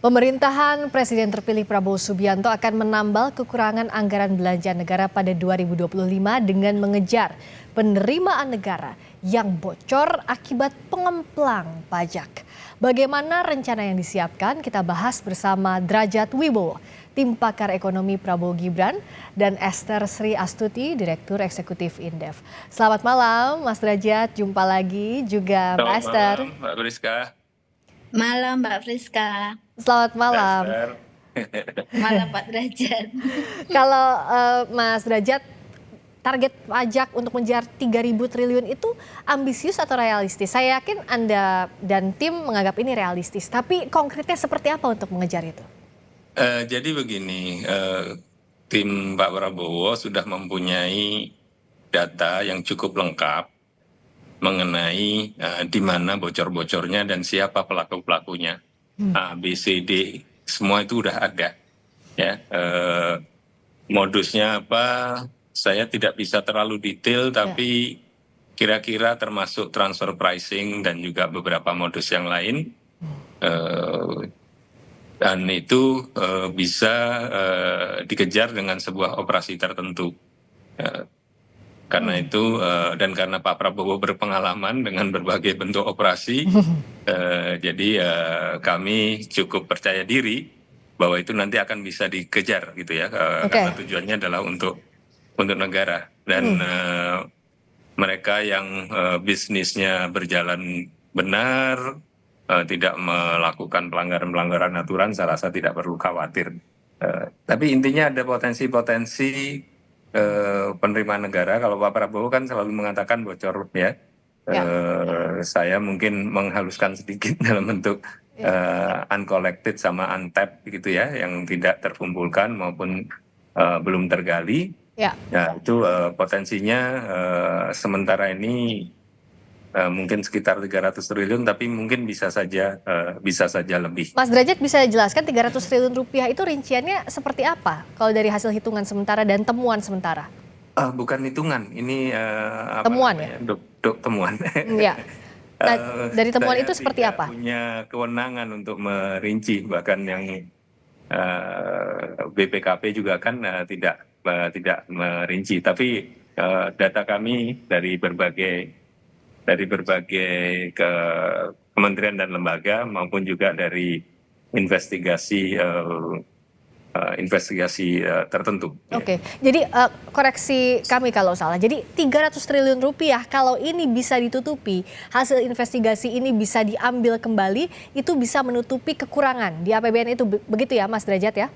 Pemerintahan Presiden terpilih Prabowo Subianto akan menambal kekurangan anggaran belanja negara pada 2025 dengan mengejar penerimaan negara yang bocor akibat pengemplang pajak. Bagaimana rencana yang disiapkan? Kita bahas bersama Drajat Wibowo, tim pakar ekonomi Prabowo Gibran, dan Esther Sri Astuti, Direktur Eksekutif Indef. Selamat malam Mas Drajat, jumpa lagi juga Mbak Esther. Selamat malam Mbak Friska. Malam Mbak Friska. Selamat malam. Esther. Malam Pak Derajat. Kalau Mas Derajat, target pajak untuk mengejar 3.000 triliun itu ambisius atau realistis? Saya yakin Anda dan tim menganggap ini realistis, tapi konkretnya seperti apa untuk mengejar itu? Jadi begini, tim Pak Prabowo sudah mempunyai data yang cukup lengkap mengenai di mana bocor-bocornya dan siapa pelaku-pelakunya. A, B, C, D, semua itu udah ada. Ya, modusnya apa? Saya tidak bisa terlalu detail, tapi kira-kira termasuk transfer pricing dan juga beberapa modus yang lain. Dan itu bisa dikejar dengan sebuah operasi tertentu. Karena itu dan karena Pak Prabowo berpengalaman dengan berbagai bentuk operasi, jadi kami cukup percaya diri bahwa itu nanti akan bisa dikejar gitu ya, karena tujuannya adalah untuk negara dan mereka yang bisnisnya berjalan benar, tidak melakukan pelanggaran-pelanggaran aturan, saya rasa tidak perlu khawatir. Tapi intinya ada potensi-potensi penerimaan negara. Kalau Pak Prabowo kan selalu mengatakan bocor ya. Saya mungkin menghaluskan sedikit dalam bentuk uncollected sama untapped gitu ya, yang tidak terkumpulkan maupun belum tergali. Nah itu potensinya sementara ini mungkin sekitar 300 triliun, tapi mungkin bisa saja lebih. Mas Derajat bisa jelaskan 300 triliun rupiah itu rinciannya seperti apa kalau dari hasil hitungan sementara dan temuan sementara? Bukan hitungan, ini temuan ya? Temuan. Ya. Nah, dari temuan itu seperti apa? Saya punya kewenangan untuk merinci, bahkan yang BPKP juga kan tidak merinci, tapi data kami dari berbagai kementerian dan lembaga maupun juga dari investigasi tertentu. Oke, jadi koreksi kami kalau salah. Jadi 300 triliun rupiah kalau ini bisa ditutupi, hasil investigasi ini bisa diambil kembali, itu bisa menutupi kekurangan di APBN itu, begitu ya Mas Derajat ya?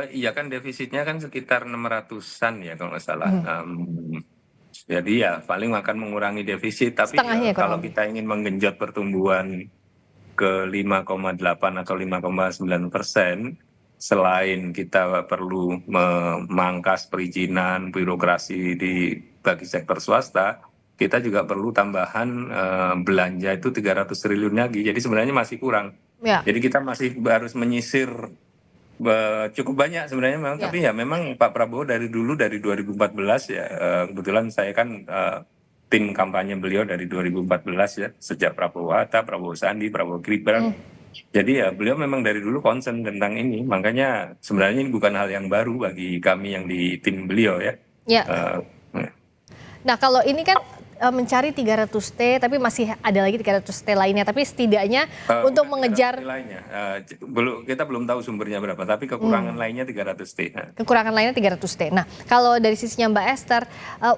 Iya kan defisitnya kan sekitar 600-an ya kalau nggak salah. Jadi ya paling akan mengurangi defisit, tapi kalau kita ingin menggenjot pertumbuhan ke 5,8 atau 5,9%, selain kita perlu memangkas perizinan, birokrasi bagi sektor swasta, kita juga perlu tambahan belanja itu 300 triliun lagi. Jadi sebenarnya masih kurang. Jadi kita masih harus menyisir cukup banyak sebenarnya memang, tapi ya memang Pak Prabowo dari dulu, dari 2014 ya, kebetulan saya kan tim kampanye beliau dari 2014 ya, sejak Prabowo Hatta, Prabowo Sandi, Prabowo Gibran. Jadi ya beliau memang dari dulu concern tentang ini, makanya sebenarnya ini bukan hal yang baru bagi kami yang di tim beliau ya. Nah kalau ini kan mencari 300T, tapi masih ada lagi 300T lainnya, tapi setidaknya untuk mengejar kita belum tahu sumbernya berapa, tapi kekurangan lainnya 300T. Kekurangan lainnya 300T. Nah kalau dari sisinya Mbak Esther,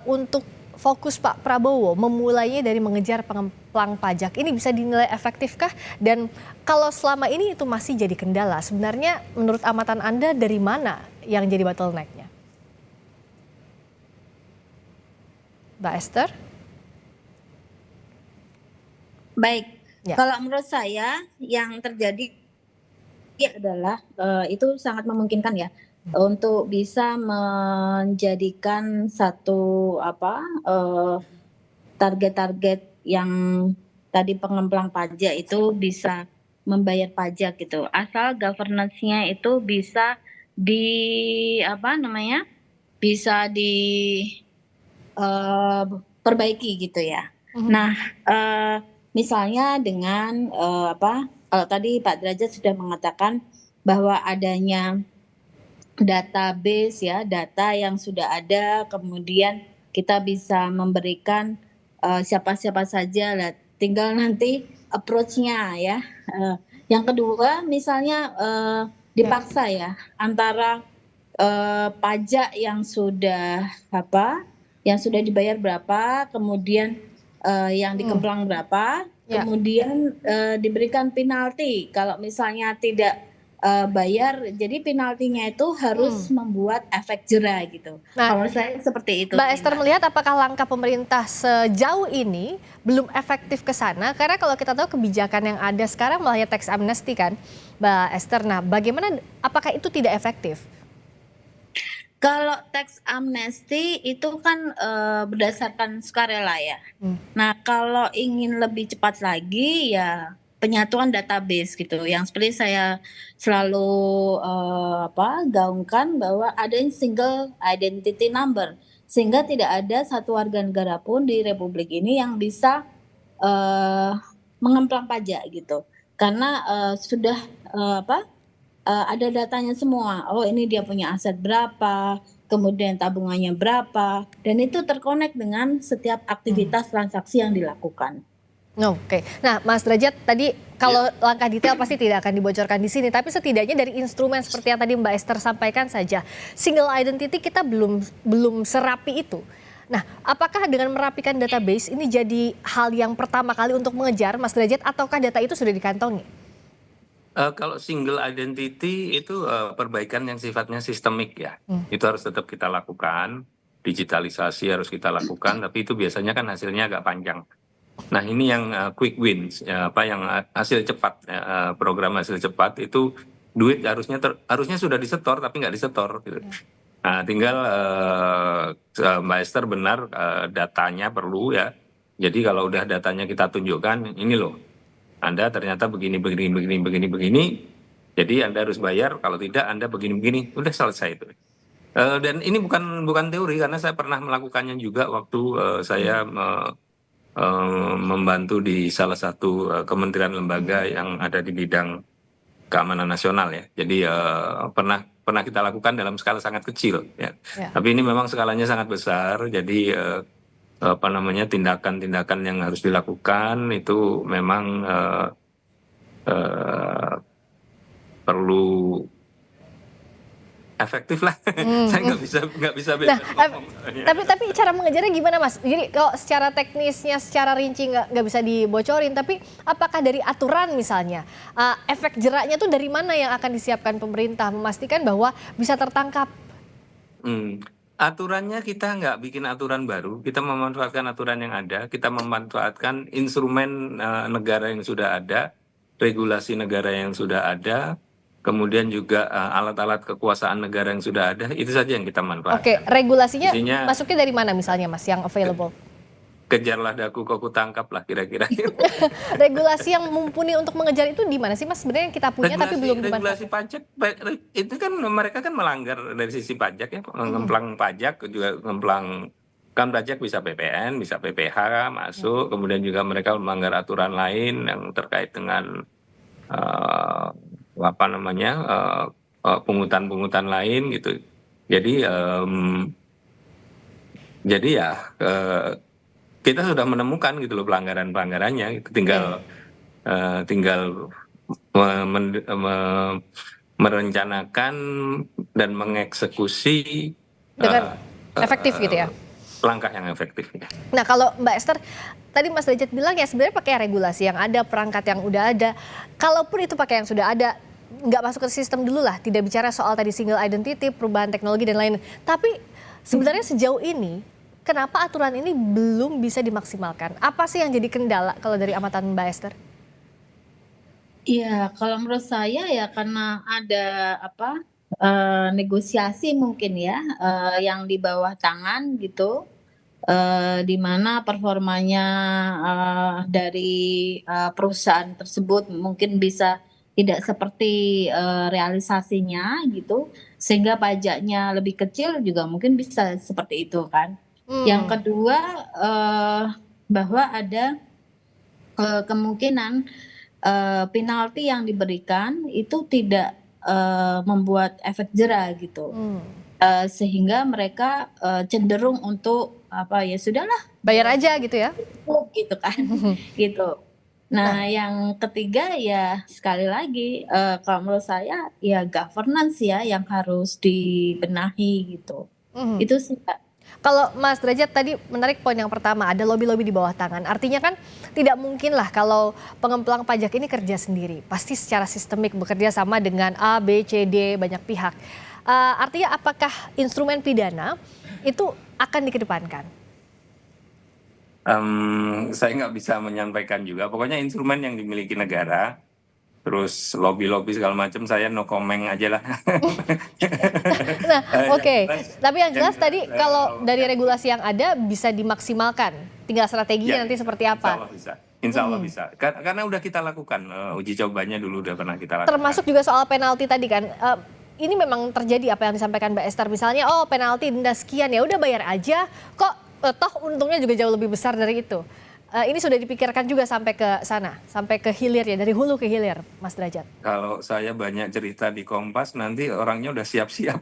untuk fokus Pak Prabowo memulainya dari mengejar pengemplang pajak, ini bisa dinilai efektifkah? Dan kalau selama ini itu masih jadi kendala, sebenarnya menurut amatan Anda dari mana yang jadi bottleneck-nya? Mbak Esther? Baik, kalau menurut saya yang terjadi adalah itu sangat memungkinkan ya untuk bisa menjadikan satu target-target yang tadi pengemplang pajak itu bisa membayar pajak gitu, asal governance-nya itu bisa bisa diperbaiki gitu ya. Nah, misalnya dengan kalau tadi Pak Derajat sudah mengatakan bahwa adanya database ya, data yang sudah ada, kemudian kita bisa memberikan siapa-siapa saja lah, tinggal nanti approach-nya ya. Yang kedua, misalnya dipaksa ya antara pajak yang sudah dibayar berapa, kemudian yang dikemplang berapa, Ya. kemudian diberikan penalti kalau misalnya tidak bayar, jadi penaltinya itu harus membuat efek jera gitu. Nah, Kalau saya seperti itu Mbak sih, Esther Mbak. melihat apakah langkah pemerintah sejauh ini belum efektif ke sana? Karena kalau kita tahu kebijakan yang ada sekarang malah tax amnesty kan, Mbak Esther. Nah, bagaimana apakah itu tidak efektif? Kalau tax amnesty itu kan berdasarkan sukarela ya. Nah, kalau ingin lebih cepat lagi ya penyatuan database gitu. Yang seperti saya selalu gaungkan bahwa ada yang single identity number, sehingga tidak ada satu warga negara pun di Republik ini yang bisa mengemplang pajak gitu. Karena sudah ada datanya semua. Oh, ini dia punya aset berapa, kemudian tabungannya berapa, dan itu terkonek dengan setiap aktivitas transaksi yang dilakukan. Oke. Nah, Mas Derajat tadi kalau langkah detail pasti tidak akan dibocorkan di sini, tapi setidaknya dari instrumen seperti yang tadi Mbak Esther sampaikan saja, single identity kita belum serapi itu. Nah, apakah dengan merapikan database ini jadi hal yang pertama kali untuk mengejar Mas Derajat, ataukah data itu sudah dikantongi? Kalau single identity itu perbaikan yang sifatnya sistemik ya, itu harus tetap kita lakukan, digitalisasi harus kita lakukan, tapi itu biasanya kan hasilnya agak panjang. Nah, ini yang quick wins, yang hasil cepat, program hasil cepat itu duit harusnya sudah disetor tapi nggak disetor gitu. Nah, tinggal Mbak Esther benar, datanya perlu ya. Jadi kalau udah datanya kita tunjukkan, ini loh, Anda ternyata begini. Jadi Anda harus bayar, kalau tidak Anda begini, udah selesai itu. Dan ini bukan teori, karena saya pernah melakukannya juga waktu saya membantu di salah satu kementerian lembaga yang ada di bidang keamanan nasional ya. Jadi pernah kita lakukan dalam skala sangat kecil ya. Tapi ini memang skalanya sangat besar. Jadi tindakan-tindakan yang harus dilakukan itu memang perlu efektif lah. Saya nggak bisa bebas ngomong. Tapi cara mengejarnya gimana, Mas? Jadi kalau secara teknisnya, secara rinci nggak bisa dibocorin, tapi apakah dari aturan misalnya, efek jeraknya tuh dari mana yang akan disiapkan pemerintah memastikan bahwa bisa tertangkap? Aturannya kita nggak bikin aturan baru, kita memanfaatkan aturan yang ada, kita memanfaatkan instrumen negara yang sudah ada, regulasi negara yang sudah ada, kemudian juga alat-alat kekuasaan negara yang sudah ada, itu saja yang kita manfaatkan. Oke, regulasinya Isinya, masuknya dari mana misalnya, Mas, yang available? kejarlah daku kau tangkap lah kira-kira. Regulasi yang mumpuni untuk mengejar itu di mana sih, Mas? Sebenarnya yang kita punya tapi belum Regulasi dimanfaatkan. pajak itu kan mereka kan melanggar dari sisi pajak ya, ngemplang pajak juga ngemplang, kan pajak bisa PPN, bisa PPH masuk, kemudian juga mereka melanggar aturan lain yang terkait dengan pungutan-pungutan lain gitu. Jadi ya kita sudah menemukan gitu loh pelanggaran-pelanggarannya, itu tinggal merencanakan dan mengeksekusi Dengan efektif gitu ya? langkah yang efektif. Nah, kalau Mbak Esther, tadi Mas Derajat bilang ya sebenarnya pakai regulasi yang ada, perangkat yang udah ada. Kalaupun itu pakai yang sudah ada, nggak masuk ke sistem dulu lah, tidak bicara soal tadi single identity, perubahan teknologi dan lain. Tapi sebenarnya sejauh ini, kenapa aturan ini belum bisa dimaksimalkan? Apa sih yang jadi kendala kalau dari amatan Mbak Esther? Iya, kalau menurut saya ya karena ada negosiasi mungkin ya yang di bawah tangan gitu, di mana performanya dari perusahaan tersebut mungkin bisa tidak seperti realisasinya gitu, sehingga pajaknya lebih kecil juga mungkin bisa seperti itu kan. Yang kedua bahwa ada kemungkinan penalti yang diberikan itu tidak membuat efek jera gitu. Sehingga mereka cenderung untuk apa ya sudahlah Bayar aja gitu ya? cukup gitu kan gitu. Nah, yang ketiga ya sekali lagi kalau menurut saya ya governance ya yang harus dibenahi gitu. Mhm. Itu sih Kak. Kalau Mas Derajat tadi menarik poin yang pertama, ada lobby-lobby di bawah tangan. Artinya kan tidak mungkin lah kalau pengemplang pajak ini kerja sendiri. Pasti secara sistemik bekerja sama dengan A, B, C, D, banyak pihak. Artinya apakah instrumen pidana itu akan dikedepankan? Saya nggak bisa menyampaikan juga. Pokoknya instrumen yang dimiliki negara, terus lobby-lobby segala macam, saya no comment aja lah. Nah, oke. Jelas- Tapi yang jelas tadi kalau dari ya, regulasi yang ada bisa dimaksimalkan. Tinggal strateginya ya, nanti seperti Insya apa. Allah bisa. Insya Allah bisa. Karena udah kita lakukan uji cobanya dulu udah pernah kita lakukan. Termasuk juga soal penalti tadi kan. Ini memang terjadi apa yang disampaikan Mbak Esther. Misalnya, oh penalti denda sekian ya udah bayar aja. Kok toh untungnya juga jauh lebih besar dari itu. Ini sudah dipikirkan juga sampai ke sana, sampai ke hilir ya, dari hulu ke hilir, Mas Derajat. Kalau saya banyak cerita di Kompas, nanti orangnya udah siap-siap.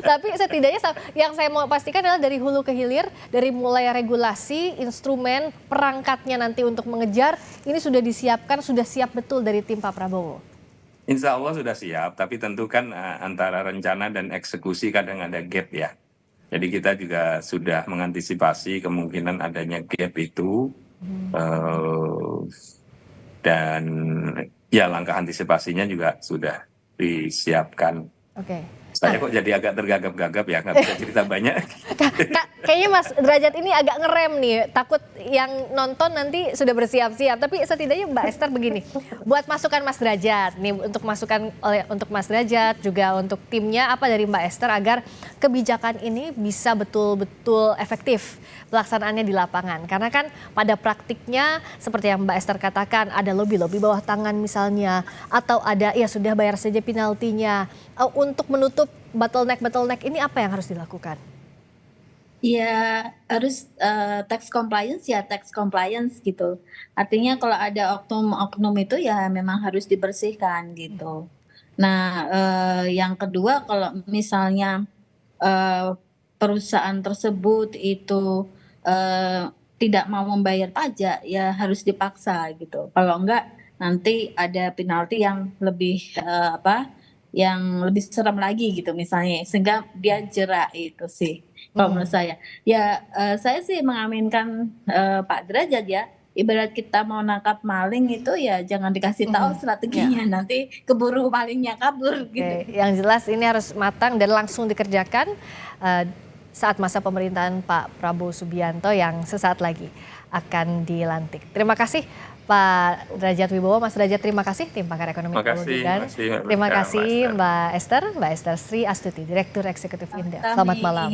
Tapi setidaknya yang saya mau pastikan adalah dari hulu ke hilir, dari mulai regulasi, instrumen, perangkatnya nanti untuk mengejar, ini sudah disiapkan, sudah siap betul dari tim Pak Prabowo. Insya Allah sudah siap, tapi tentu kan antara rencana dan eksekusi kadang ada gap ya. Jadi kita juga sudah mengantisipasi kemungkinan adanya gap itu, dan ya langkah antisipasinya juga sudah disiapkan. Oke. Saya kok jadi agak tergagap-gagap ya, nggak bisa cerita banyak. Kayaknya Mas Derajat ini agak ngerem nih, takut yang nonton nanti sudah bersiap-siap. Tapi setidaknya Mbak Esther begini, buat masukan Mas Derajat nih, untuk masukan untuk Mas Derajat juga untuk timnya, apa dari Mbak Esther agar kebijakan ini bisa betul-betul efektif pelaksanaannya di lapangan. Karena kan pada praktiknya seperti yang Mbak Esther katakan, ada lobby-lobby bawah tangan misalnya, atau ada ya sudah bayar saja penaltinya. Untuk menutup bottleneck ini apa yang harus dilakukan? Ya harus tax compliance gitu. Artinya kalau ada oknum-oknum itu ya memang harus dibersihkan gitu. Nah, yang kedua kalau misalnya perusahaan tersebut itu tidak mau membayar pajak ya harus dipaksa gitu. Kalau enggak nanti ada penalti yang lebih yang lebih serem lagi gitu misalnya, sehingga dia jerak itu sih kalau menurut saya. Ya saya sih mengaminkan Pak Derajat ya, ibarat kita mau nangkap maling itu ya jangan dikasih tahu strateginya, nanti keburu malingnya kabur gitu. Oke, yang jelas ini harus matang dan langsung dikerjakan saat masa pemerintahan Pak Prabowo Subianto yang sesaat lagi akan dilantik. Terima kasih Pak Derajat Wibowo, Mas Derajat, terima kasih tim pakar ekonomi teknologi dan terima kasih Mbak Esther Sri Astuti, Direktur Eksekutif Indef. Selamat malam.